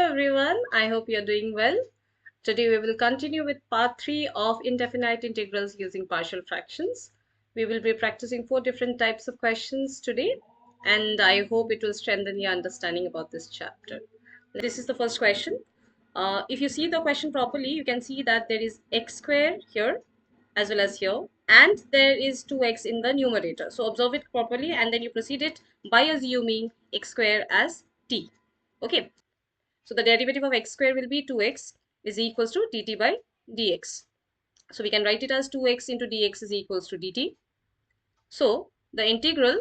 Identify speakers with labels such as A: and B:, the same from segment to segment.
A: everyone, I hope you're doing well. Today we will continue with part 3 of indefinite integrals using partial fractions. We will be practicing 4 different types of questions today, and I hope it will strengthen your understanding about this chapter. This is the first question. If you see the question properly, you can see that there is x square here as well as here, and there is 2x in the numerator. So observe it properly and then you proceed it by assuming x square as t. Okay. So the derivative of x square will be 2x is equals to dt by dx. So we can write it as 2x into dx is equals to dt. So the integral,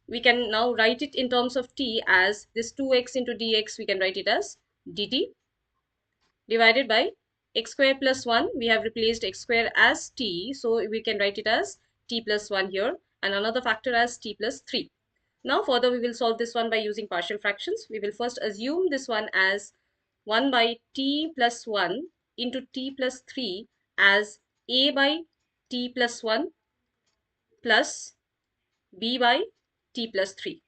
A: we can now write it in terms of t as this 2x into dx, we can write it as dt divided by x square plus 1. We have replaced x square as t, so we can write it as t plus 1 here, and another factor as t plus 3. Now further we will solve this one by using partial fractions. We will first assume this one as 1 by t plus 1 into t plus 3 as a by t plus 1 plus b by t plus 3.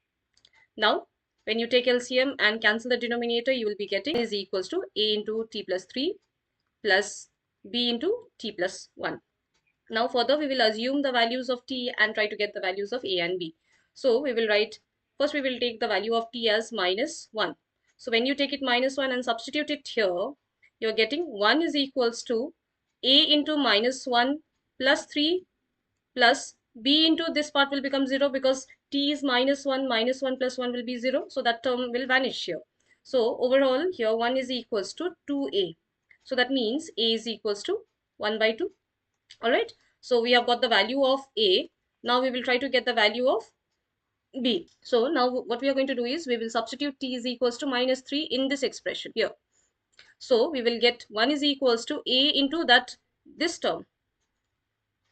A: Now when you take LCM and cancel the denominator, you will be getting is equals to a into t plus 3 plus b into t plus 1. Now further we will assume the values of t and try to get the values of a and b. So we will write, first we will take the value of t as minus 1. So when you take it minus 1 and substitute it here, you're getting 1 is equals to a into minus 1 plus 3 plus b into this part will become 0 because t is minus 1 plus 1 will be 0. So that term will vanish here. So overall here 1 is equals to 2a. So that means a is equals to 1 by 2. Alright. So we have got the value of a. Now we will try to get the value of b. So now what we are going to do is we will substitute t is equals to minus 3 in this expression here. So we will get 1 is equals to a into this term.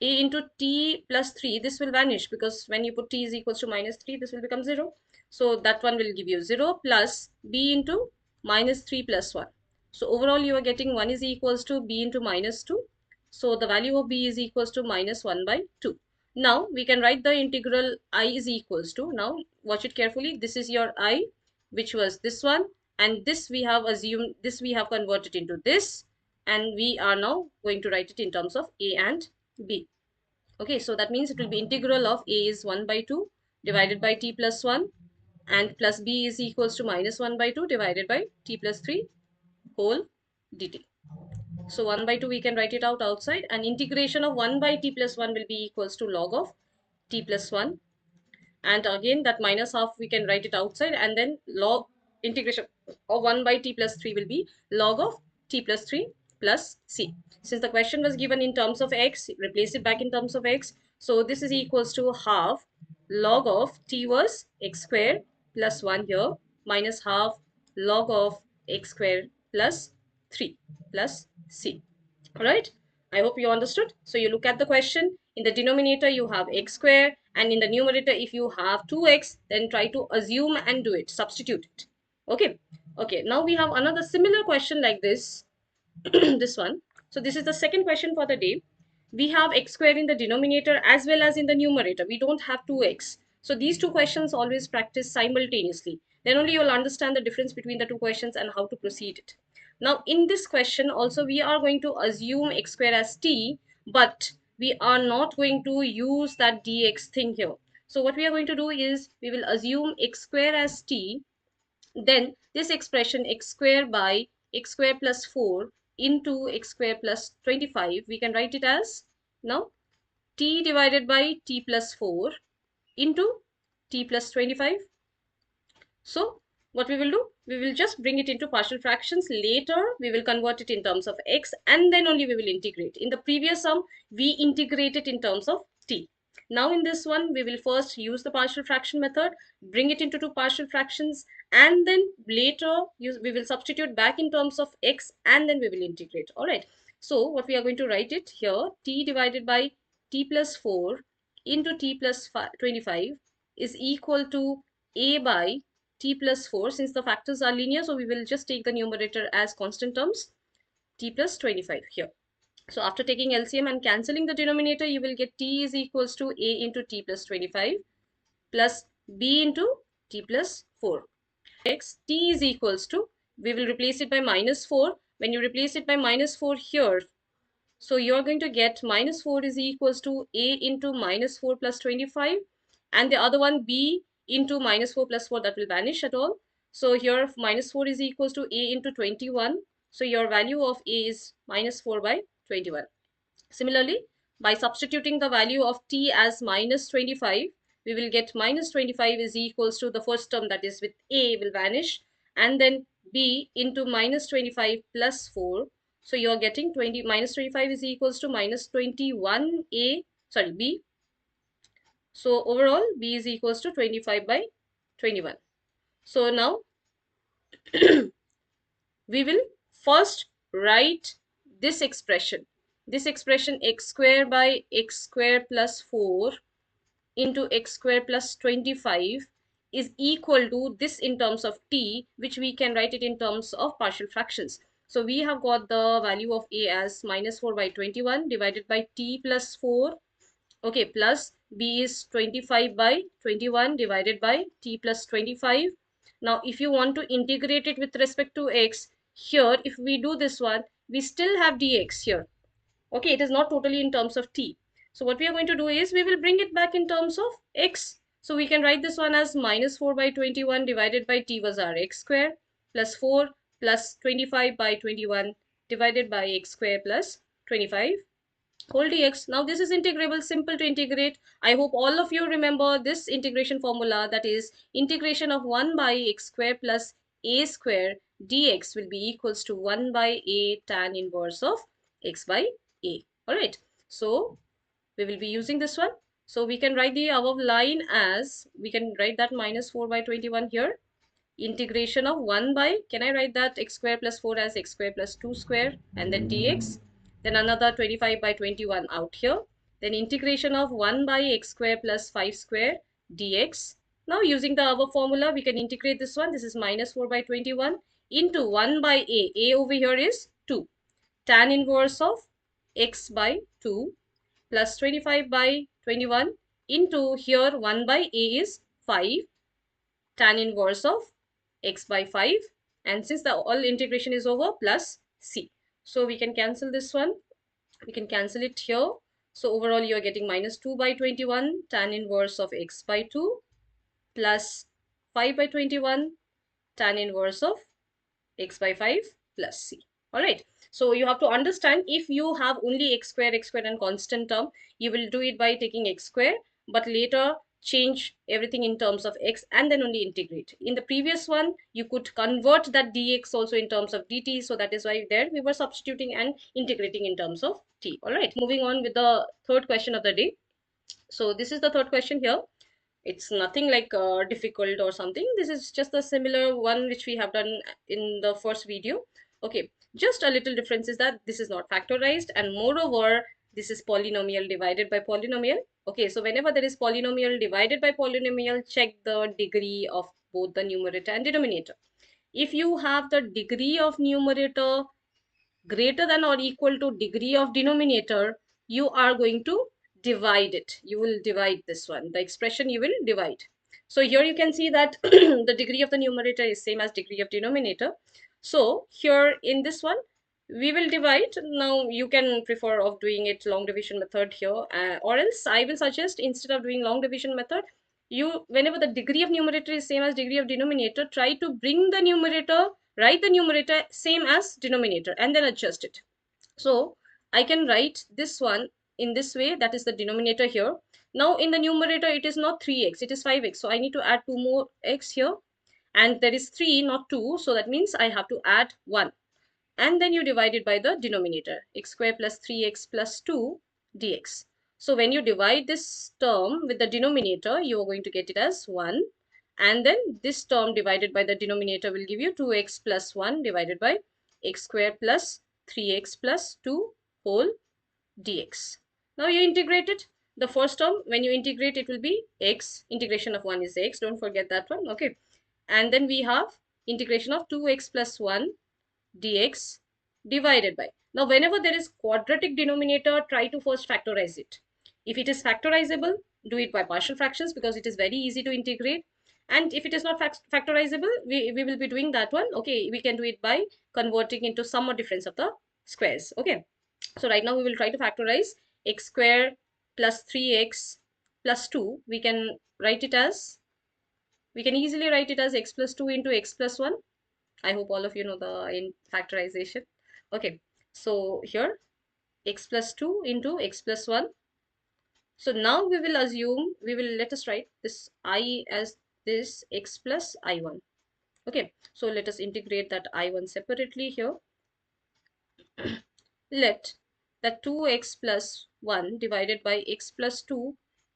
A: A into t plus 3, this will vanish because when you put t is equals to minus 3, this will become 0. So that one will give you 0 plus b into minus 3 plus 1. So overall you are getting 1 is equals to b into minus 2. So the value of b is equals to minus 1 by 2. Now we can write the integral I is equals to, now watch it carefully, this is your I, which was this one, and this we have assumed, this we have converted into this, and we are now going to write it in terms of a and b. Okay, so that means it will be integral of a is 1 by 2 divided by t plus 1 and plus b is equals to minus 1 by 2 divided by t plus 3 whole dt. So 1 by 2 we can write it out outside, and integration of 1 by t plus 1 will be equals to log of t plus 1, and again that minus half we can write it outside, and then log integration of 1 by t plus 3 will be log of t plus 3 plus c. Since the question was given in terms of x, replace it back in terms of x. So this is equals to half log of t was x square plus 1 here minus half log of x square plus 3 plus c. Alright, I hope you understood. So you look at the question, in the denominator you have x square, and in the numerator if you have 2x, then try to assume and do it, substitute it. Okay, now we have another similar question like this. This one. So this is the second question for the day. We have x square in the denominator as well as in the numerator. We don't have 2x. So these two questions always practice simultaneously. Then only you will understand the difference between the two questions and how to proceed it. Now in this question also we are going to assume x square as t, but we are not going to use that dx thing here. So what we are going to do is we will assume x square as t, then this expression x square by x square plus 4 into x square plus 25, we can write it as now t divided by t plus 4 into t plus 25. So what we will do, we will just bring it into partial fractions. Later we will convert it in terms of x, and then only we will integrate. In the previous sum we integrated in terms of t. Now in this one we will first use the partial fraction method, bring it into two partial fractions, and then later we will substitute back in terms of x, and then we will integrate. All right, so what we are going to write it here, t divided by t plus 4 into t plus 25 is equal to a by t plus 4. Since the factors are linear, so we will just take the numerator as constant terms, t plus 25 here. So after taking LCM and cancelling the denominator, you will get t is equals to a into t plus 25 plus b into t plus 4. X t is equals to we will replace it by minus 4. When you replace it by minus 4 here, so you're going to get minus 4 is equals to a into minus 4 plus 25, and the other one b into minus 4 plus 4, that will vanish at all. So here minus 4 is equals to a into 21. So your value of a is minus 4 by 21. Similarly, by substituting the value of t as minus 25, we will get minus 25 is equals to the first term, that is with a will vanish, and then b into minus 25 plus 4. So you're getting minus 25 is equals to minus 21 b. So overall b is equals to 25 by 21. So now we will first write this expression. This expression x square by x square plus 4 into x square plus 25 is equal to this in terms of t, which we can write it in terms of partial fractions. So we have got the value of a as minus 4 by 21 divided by t plus 4. Okay, plus b is 25 by 21 divided by t plus 25. Now, if you want to integrate it with respect to x, here, if we do this one, we still have dx here. Okay, it is not totally in terms of t. So what we are going to do is we will bring it back in terms of x. So we can write this one as minus 4 by 21 divided by t was our x square plus 4 plus 25 by 21 divided by x square plus 25 whole dx. Now this is integrable, simple to integrate. I hope all of you remember this integration formula, that is integration of 1 by x square plus a square dx will be equals to 1 by a tan inverse of x by a. All right, so we will be using this one. So we can write the above line as, we can write that minus 4 by 21 here, integration of 1 by, can I write that x square plus 4 as x square plus 2 square, and then dx, then another 25 by 21 out here, then integration of 1 by x square plus 5 square dx. Now using the above formula, we can integrate this one. This is minus 4 by 21 into 1 by a over here is 2, tan inverse of x by 2 plus 25 by 21 into here 1 by a is 5, tan inverse of x by 5, and since the all integration is over, plus c. So we can cancel this one, we can cancel it here. So overall you are getting minus 2 by 21 tan inverse of x by 2 plus 5 by 21 tan inverse of x by 5 plus c. All right, so you have to understand, if you have only x square and constant term, you will do it by taking x square, but later change everything in terms of x and then only integrate. In the previous one, you could convert that dx also in terms of dt, so that is why there we were substituting and integrating in terms of t. All right, moving on with the third question of the day. So this is the third question here. It's nothing like difficult or something. This is just a similar one which we have done in the first video. Okay, just a little difference is that this is not factorized, and moreover this is polynomial divided by polynomial. Okay, so whenever there is polynomial divided by polynomial, check the degree of both the numerator and denominator. If you have the degree of numerator greater than or equal to degree of denominator, you are going to divide it. You will divide this one. The expression you will divide. So here you can see that the degree of the numerator is same as degree of denominator. So here in this one, we will divide. Now you can prefer of doing it long division method here, or else I will suggest, instead of doing long division method, you, whenever the degree of numerator is same as degree of denominator, try to bring the numerator, write the numerator same as denominator, and then adjust it. So I can write this one in this way, that is the denominator here. Now in the numerator it is not 3x, it is 5x, so I need to add 2 more x here, and there is 3 not 2, so that means I have to add 1, and then you divide it by the denominator, x square plus 3x plus 2 dx. So when you divide this term with the denominator, you are going to get it as 1, and then this term divided by the denominator will give you 2x plus 1 divided by x square plus 3x plus 2 whole dx. Now you integrate it. The first term, when you integrate, it will be x, integration of 1 is x, don't forget that one. Okay, and then we have integration of 2x plus 1 dx divided by. Now whenever there is quadratic denominator, try to first factorize it. If it is factorizable, do it by partial fractions because it is very easy to integrate. And if it is not factorizable, we will be doing that one. Okay, we can do it by converting into sum or difference of the squares. Okay, so right now we will try to factorize x square plus 3x plus 2. We can write it as, we can easily write it as x plus 2 into x plus 1. I hope all of you know the in factorization. Okay, so here x plus 2 into x plus 1. So now we will assume, we will let us write this I as this x plus I1. Okay, so let us integrate that I1 separately here. Let that 2x plus 1 divided by x plus 2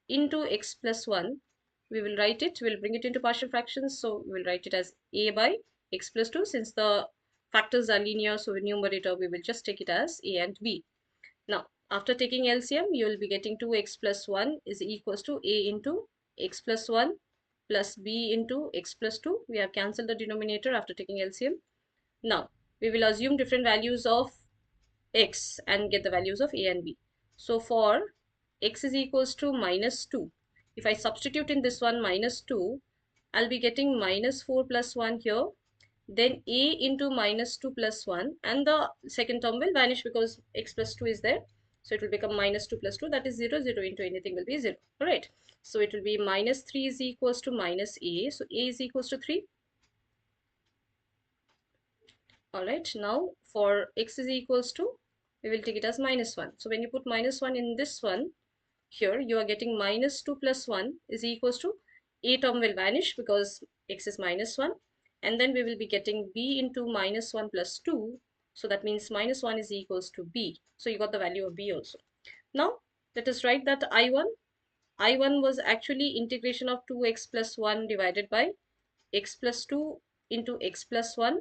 A: into x plus 1, we will write it, we'll bring it into partial fractions. So we'll write it as a by x plus 2. Since the factors are linear, so in numerator we will just take it as a and b. Now, after taking LCM, you will be getting 2x plus 1 is equals to a into x plus 1 plus b into x plus 2. We have cancelled the denominator after taking LCM. Now, we will assume different values of x and get the values of a and b. So, for x is equals to minus 2. If I substitute in this one minus 2, I'll be getting minus 4 plus 1 here, then a into minus 2 plus 1, and the second term will vanish because x plus 2 is there. So it will become minus 2 plus 2, that is 0. 0 into anything will be 0. All right. So it will be minus 3 is equals to minus a. So a is equals to 3. All right. Now for x is equals to, we will take it as minus 1. So when you put minus 1 in this one, here you are getting minus 2 plus 1 is equals to, a term will vanish because x is minus 1, and then we will be getting b into minus 1 plus 2. So that means minus 1 is equals to b. So you got the value of b also. Now let us write that I1 was actually integration of 2x plus 1 divided by x plus 2 into x plus 1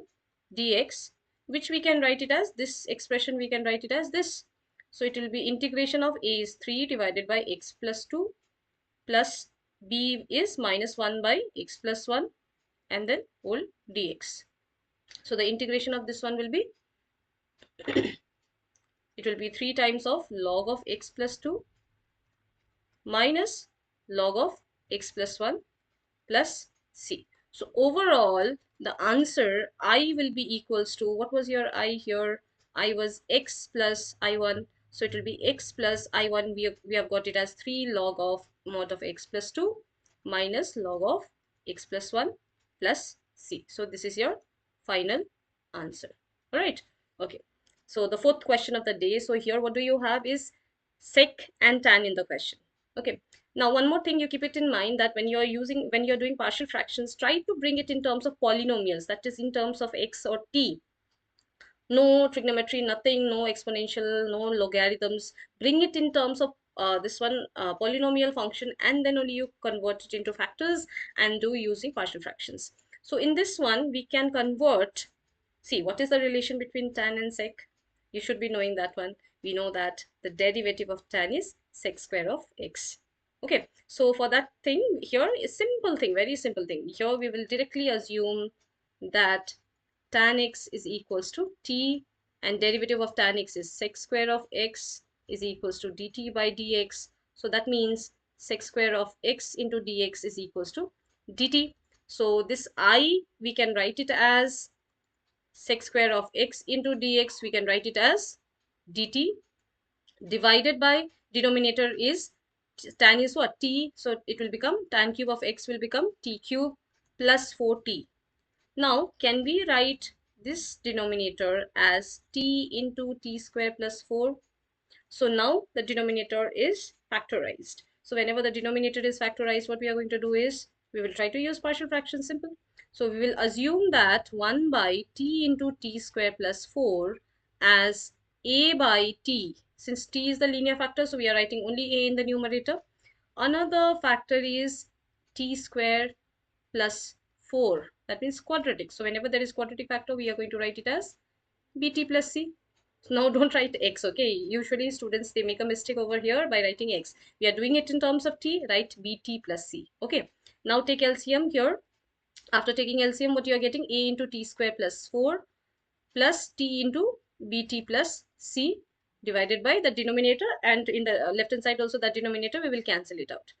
A: dx, which we can write it as this expression, we can write it as this. So it will be integration of a is 3 divided by x plus 2 plus b is minus 1 by x plus 1 and then whole dx. So the integration of this one will be, it will be 3 times of log of x plus 2 minus log of x plus 1 plus c. So overall, the answer I will be equals to, what was your I here? I was x plus I1. So it will be x plus I1. We have got it as 3 log of mod of x plus 2 minus log of x plus 1 plus c. So this is your final answer. All right. Okay. So the fourth question of the day. So here what do you have is sec and tan in the question. Okay. Now, one more thing, you keep it in mind that when you're doing partial fractions, try to bring it in terms of polynomials, that is in terms of x or t. No trigonometry, nothing, no exponential, no logarithms. Bring it in terms of this one polynomial function, and then only you convert it into factors and do using partial fractions. So in this one, we can convert. See, what is the relation between tan and sec? You should be knowing that one. We know that the derivative of tan is sec square of x. Okay, so for that thing, here is simple thing, very simple thing. Here we will directly assume that tan x is equals to t, and derivative of tan x is sec square of x is equals to dt by dx. So that means sec square of x into dx is equals to dt. So this I, we can write it as sec square of x into dx, we can write it as dt, divided by denominator is tan is what? T. So it will become tan cube of x will become t cube plus 4t. Now, can we write this denominator as t into t square plus 4? So now the denominator is factorized. So whenever the denominator is factorized, what we are going to do is we will try to use partial fraction, simple. So we will assume that 1 by t into t square plus 4 as a by t. Since t is the linear factor, so we are writing only a in the numerator. Another factor is t square plus 4. That means quadratic. So whenever there is quadratic factor, we are going to write it as bt plus c. Now don't write x, okay? Usually students, they make a mistake over here by writing x. We are doing it in terms of t, write bt plus c, okay? Now take LCM here. After taking LCM, what you are getting? A into t square plus 4 plus t into bt plus c divided by the denominator, and in the left hand side also that denominator, we will cancel it out.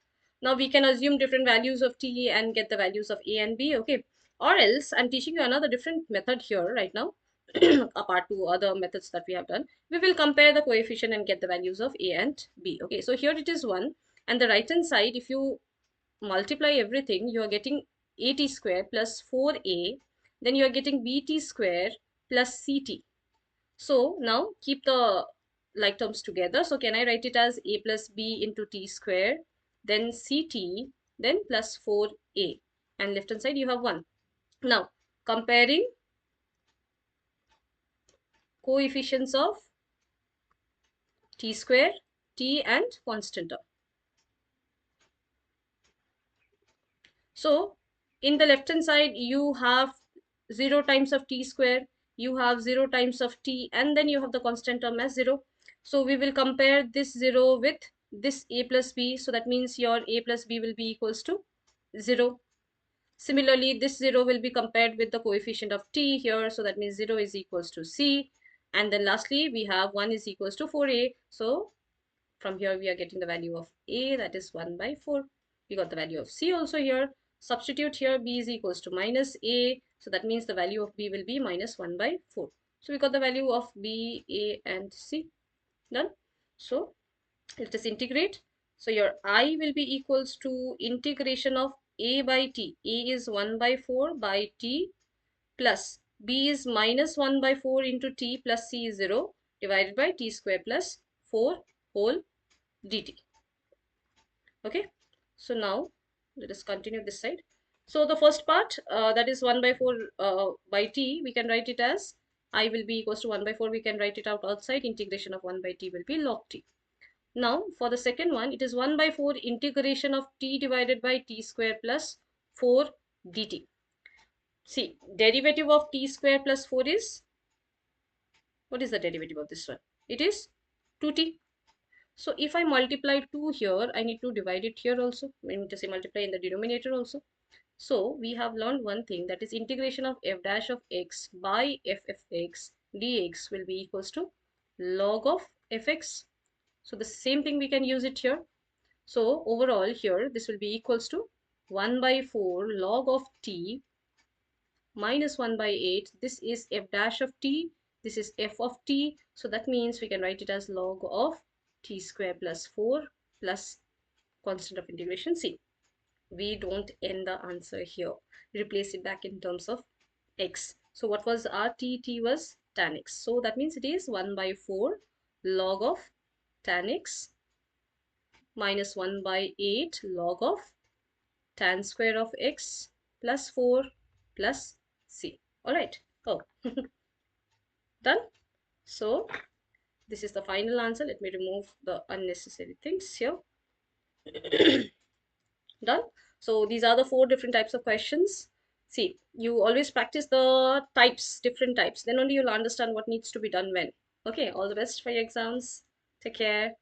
A: Now we can assume different values of t and get the values of a and b, okay? Or else I'm teaching you another different method here right now, apart to other methods that we have done. We will compare the coefficient and get the values of a and b, okay? So here it is 1, and the right hand side, if you multiply everything, you are getting at square plus 4a, then you are getting bt square plus ct. So now keep the like terms together. So can I write it as a plus b into t square, then ct, then plus 4a, and left hand side you have 1. Now comparing coefficients of t square, t and constant term. So in the left hand side you have 0 times of t square, you have 0 times of t, and then you have the constant term as 0. So we will compare this 0 with this a plus b. So that means your a plus b will be equals to 0. Similarly, this 0 will be compared with the coefficient of t here. So that means 0 is equals to c. And then lastly, we have 1 is equals to 4a. So from here, we are getting the value of a, that is 1 by 4. We got the value of c also here. Substitute here, b is equals to minus a. So that means the value of b will be minus 1 by 4. So we got the value of b, a, and c. Done. So let us integrate. So your I will be equals to integration of a by t. A is 1 by 4 by t, plus b is minus 1 by 4 into t, plus c is 0, divided by t square plus 4 whole dt. Okay, so now let us continue this side. So the first part, that is 1 by 4 by t, we can write it as I will be equals to 1 by 4. We can write it out outside. Integration of 1 by t will be log t. Now for the second one, it is 1 by 4 integration of t divided by t square plus 4 dt. See, derivative of t square plus 4 is, what is the derivative of this one? It is 2t. So if I multiply 2 here, I need to divide it here also. I need to say multiply in the denominator also. So we have learned one thing, that is integration of f dash of x by f of x dx will be equals to log of fx. So the same thing we can use it here. So overall here this will be equals to 1 by 4 log of t minus 1 by 8. This is f dash of t, this is f of t. So that means we can write it as log of t square plus 4 plus constant of integration c. We don't end the answer here. Replace it back in terms of x. So what was our t? T was tan x. So that means it is 1 by 4 log of tan x minus 1 by 8 log of tan square of x plus 4 plus c. All right. Oh, done. So this is the final answer. Let me remove the unnecessary things here. Done. So these are the 4 different types of questions. See, you always practice the types, different types. Then only you'll understand what needs to be done when. Okay, all the best for your exams. Take care.